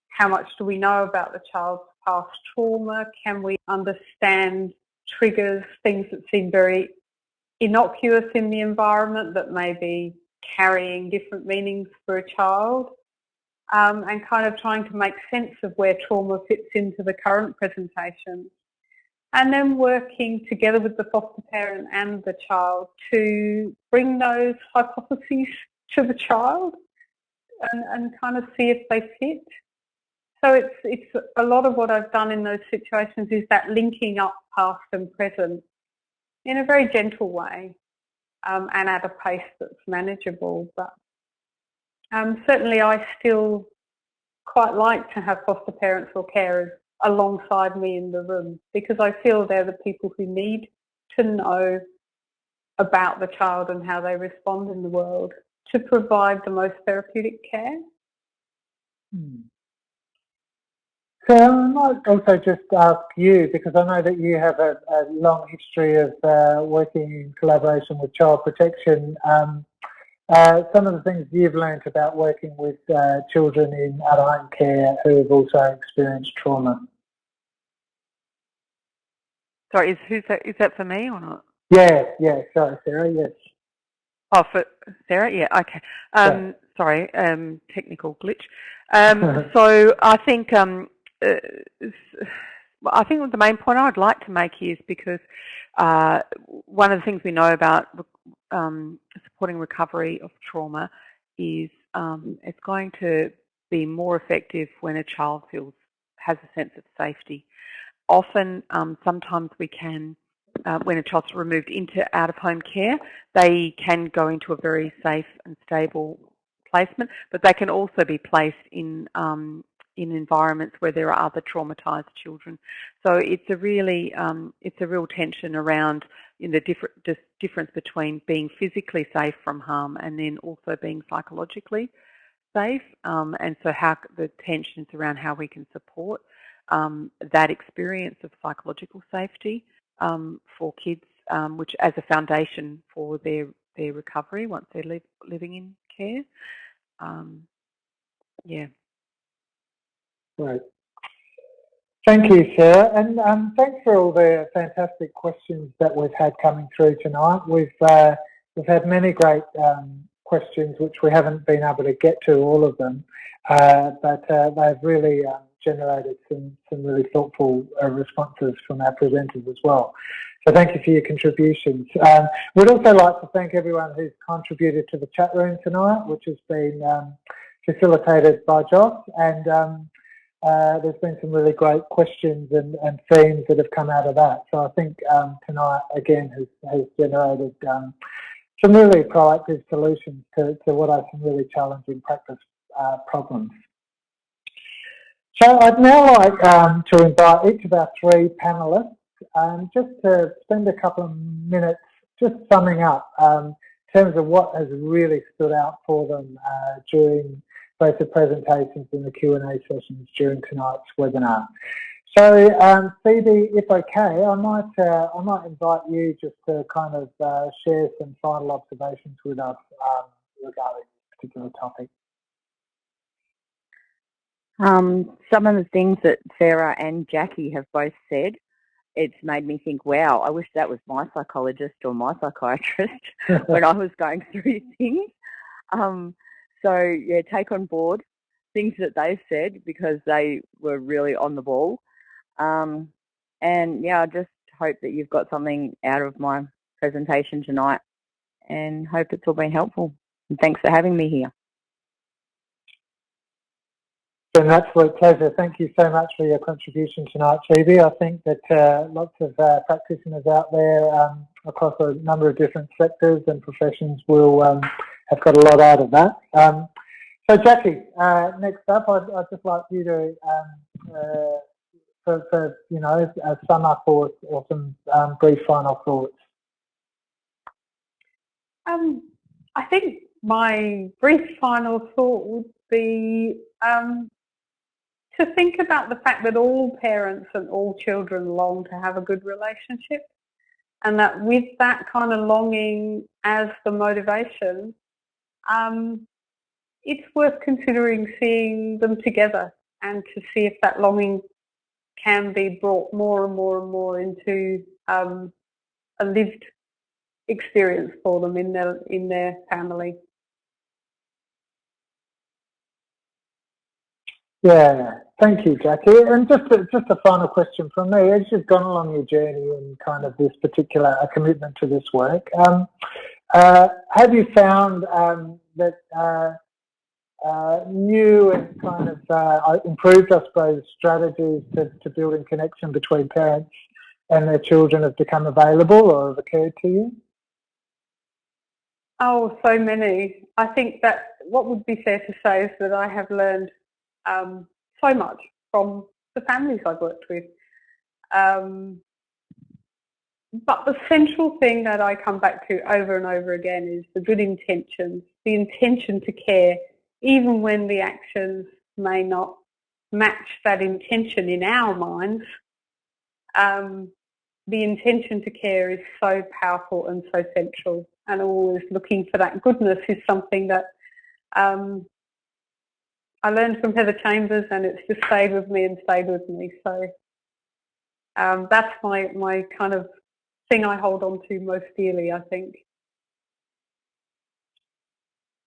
how much do we know about the child's past trauma, can we understand triggers, things that seem very innocuous in the environment that may be carrying different meanings for a child, and kind of trying to make sense of where trauma fits into the current presentation. And then working together with the foster parent and the child to bring those hypotheses to the child and kind of see if they fit. So it's a lot of what I've done in those situations is that linking up past and present in a very gentle way, and at a pace that's manageable. But certainly I still quite like to have foster parents or carers alongside me in the room, because I feel they're the people who need to know about the child and how they respond in the world to provide the most therapeutic care. So I might also just ask you, because I know that you have a long history of working in collaboration with child protection, some of the things you've learnt about working with children in out-of-home care who have also experienced trauma. Sorry, is that for me or not? Yeah, sorry, Sarah, yes. Oh, for Sarah? Yeah, okay. Sorry, technical glitch. So I think the main point I'd like to make is because one of the things we know about supporting recovery of trauma is it's going to be more effective when a child has a sense of safety. Often, sometimes we can, when a child's removed into out-of-home care, they can go into a very safe and stable placement, but they can also be placed in environments where there are other traumatised children. So it's a really, it's a real tension around the difference between being physically safe from harm and then also being psychologically safe. And so how the tensions around how we can support that experience of psychological safety for kids, which as a foundation for their recovery once they're living in care. Yeah. Right. Thank you, Sarah, and thanks for all the fantastic questions that we've had coming through tonight. We've had many great questions which we haven't been able to get to all of them, but they've really generated some really thoughtful responses from our presenters as well. So thank you for your contributions. We'd also like to thank everyone who's contributed to the chat room tonight, which has been facilitated by Joss, and there's been some really great questions and themes that have come out of that. So I think tonight again has generated some really proactive solutions to what are some really challenging practice problems. So I'd now like to invite each of our three panellists just to spend a couple of minutes just summing up in terms of what has really stood out for them during both the presentations and the Q&A sessions during tonight's webinar. So Phoebe, if okay, I might invite you just to kind of share some final observations with us regarding this particular topic. Some of the things that Sarah and Jackie have both said, it's made me think, wow, I wish that was my psychologist or my psychiatrist when I was going through things. So, yeah, take on board things that they've said because they were really on the ball. And, yeah, I just hope that you've got something out of my presentation tonight and hope it's all been helpful. And thanks for having me here. It's an absolute pleasure. Thank you so much for your contribution tonight, Phoebe. I think that lots of practitioners out there across a number of different sectors and professions will have got a lot out of that. So, Jackie, next up, I'd just like you to, you know, sum up or some brief final thoughts. I think my brief final thought would be to think about the fact that all parents and all children long to have a good relationship, and that with that kind of longing as the motivation, it's worth considering seeing them together and to see if that longing can be brought more and more and more into a lived experience for them in their family. Yeah, thank you, Jackie. And just a final question from me. As you've gone along your journey and kind of this particular commitment to this work, have you found that new and kind of improved, I suppose, strategies to building connection between parents and their children have become available or have occurred to you? Oh, so many. I think that what would be fair to say is that I have learned so much from the families I've worked with. But the central thing that I come back to over and over again is the good intentions, the intention to care, even when the actions may not match that intention in our minds. The intention to care is so powerful and so central, and always looking for that goodness is something that I learned from Heather Chambers, and it's just stayed with me and stayed with me. So that's my kind of thing I hold on to most dearly, I think.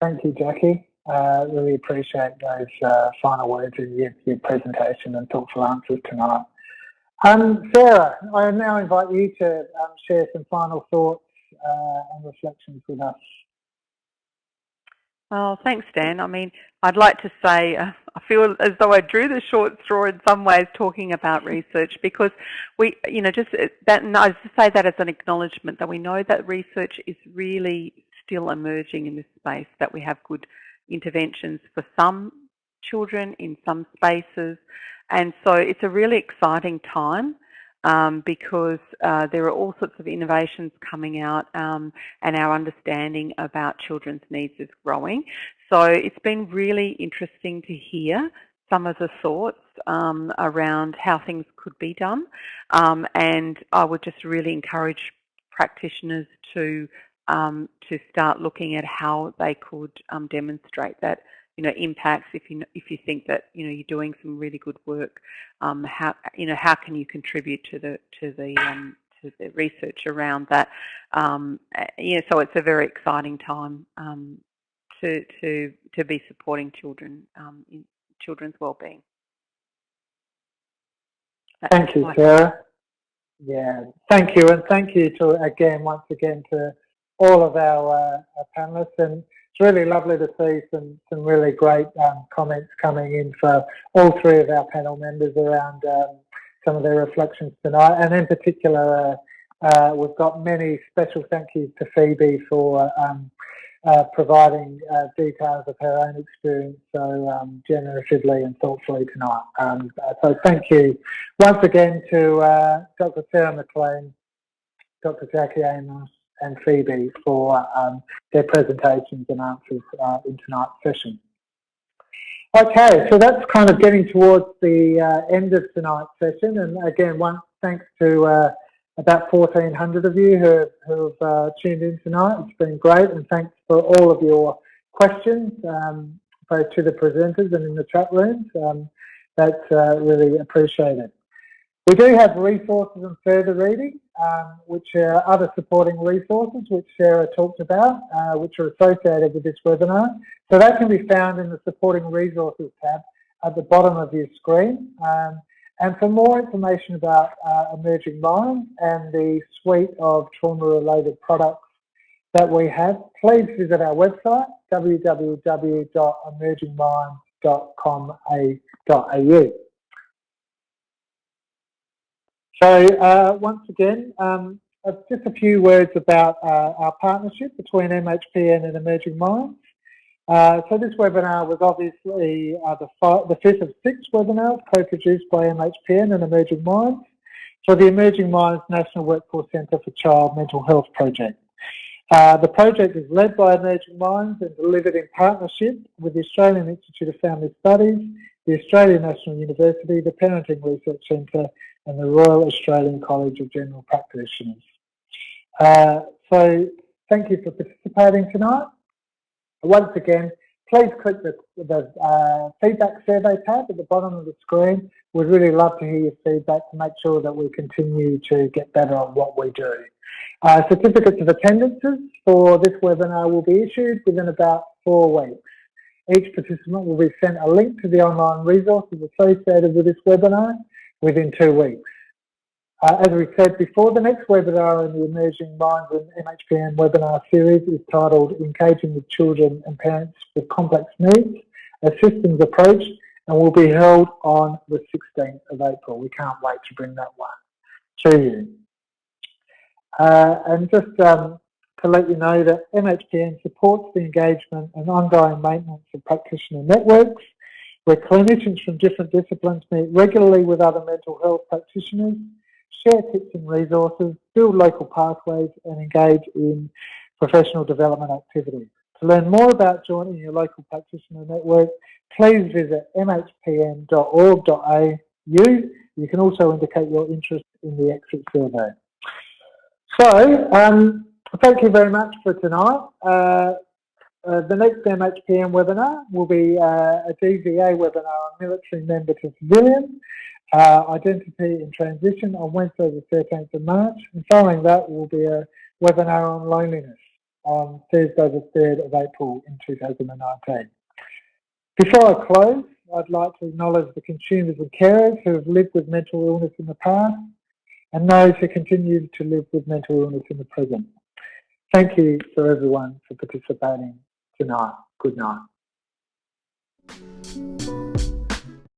Thank you, Jackie. Really appreciate those final words in your presentation and thoughtful answers tonight. Sarah, I now invite you to share some final thoughts and reflections with us. Oh, thanks, Dan. I mean, I'd like to say I feel as though I drew the short straw in some ways talking about research because we, you know, just that, and I just say that as an acknowledgement that we know that research is really still emerging in this space, that we have good interventions for some children in some spaces. And so it's a really exciting time because there are all sorts of innovations coming out and our understanding about children's needs is growing. So it's been really interesting to hear some of the thoughts around how things could be done. And I would just really encourage practitioners to start looking at how they could demonstrate that, you know, impacts. If you think that, you know, you're doing some really good work, how can you contribute to the research around that? Yeah, so it's a very exciting time to be supporting children in children's wellbeing. Thank you, Sarah. Yeah, thank you, and thank you once again to all of our panelists, and it's really lovely to see some really great comments coming in for all three of our panel members around some of their reflections tonight, and in particular We've got many special thank yous to Phoebe for providing details of her own experience so generously and thoughtfully tonight. So thank you once again to Dr Sara McLean, Dr Jackie Amos and Phoebe for their presentations and answers in tonight's session. Okay, so that's kind of getting towards the end of tonight's session, and again, thanks to about 1,400 of you who have tuned in tonight. It's been great, and thanks for all of your questions, both to the presenters and in the chat rooms. That's really appreciated. We do have resources and further reading, which are other supporting resources, which Sarah talked about, which are associated with this webinar. So that can be found in the supporting resources tab at the bottom of your screen. And for more information about Emerging Minds and the suite of trauma-related products that we have, please visit our website, www.emergingminds.com.au. So once again, just a few words about our partnership between MHPN and Emerging Minds. So this webinar was obviously the fifth of 6 webinars co-produced by MHPN and Emerging Minds for the Emerging Minds National Workforce Centre for Child Mental Health project. The project is led by Emerging Minds and delivered in partnership with the Australian Institute of Family Studies, the Australian National University, the Parenting Research Centre and the Royal Australian College of General Practitioners. So thank you for participating tonight. Once again, please click the feedback survey tab at the bottom of the screen. We'd really love to hear your feedback to make sure that we continue to get better on what we do. Certificates of attendances for this webinar will be issued within about 4 weeks. Each participant will be sent a link to the online resources associated with this webinar within 2 weeks. As we said before, the next webinar in the Emerging Minds and MHPN webinar series is titled Engaging with Children and Parents with Complex Needs, a Systems Approach, and will be held on the 16th of April. We can't wait to bring that one to you. And just to let you know that MHPN supports the engagement and ongoing maintenance of practitioner networks, where clinicians from different disciplines meet regularly with other mental health practitioners, share tips and resources, build local pathways and engage in professional development activities. To learn more about joining your local practitioner network, please visit mhpn.org.au. You can also indicate your interest in the exit survey. So, thank you very much for tonight. The next MHPN webinar will be a DVA webinar on military member to civilian, identity and transition on Wednesday the 13th of March, and following that will be a webinar on loneliness on Thursday the 3rd of April in 2019. Before I close, I'd like to acknowledge the consumers and carers who have lived with mental illness in the past and those who continue to live with mental illness in the present. Thank you for everyone for participating tonight. Good night.